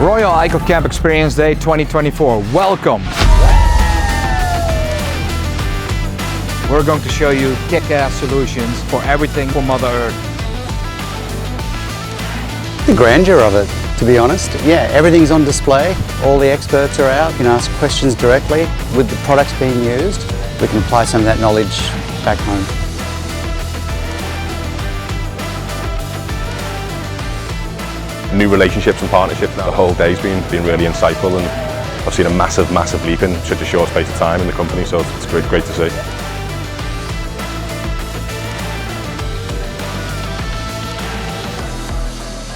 Royal Eijkelkamp Experience Day 2024. Welcome! We're going to show you kick-ass solutions for everything for Mother Earth. The grandeur of it, to be honest. Yeah, everything's on display. All the experts are out. You can ask questions directly. With the products being used, we can apply some of that knowledge back home. New relationships and partnerships. Now the whole day's been really insightful, and I've seen a massive leap in such a short space of time in the company, so it's great to see.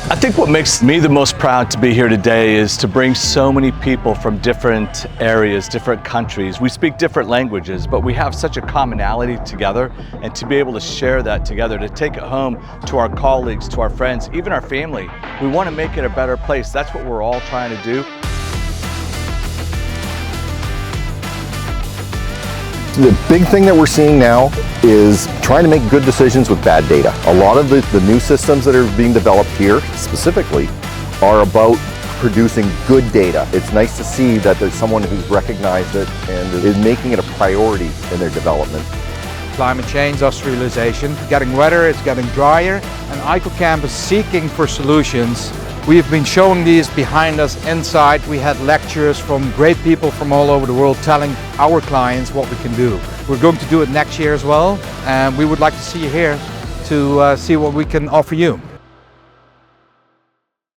I think what makes me the most proud to be here today is to bring so many people from different areas, different countries. We speak different languages, but we have such a commonality together, and to be able to share that together, to take it home to our colleagues, to our friends, even our family. We want to make it a better place. That's what we're all trying to do. The big thing that we're seeing now is trying to make good decisions with bad data. A lot of the new systems that are being developed here specifically are about producing good data. It's nice to see that there's someone who's recognized it and is making it a priority in their development. Climate change, industrialization, getting wetter, it's getting drier, and Eijkelkamp is seeking for solutions. We've been showing these behind us inside. We had lectures from great people from all over the world telling our clients what we can do. We're going to do it next year as well, and we would like to see you here to see what we can offer you.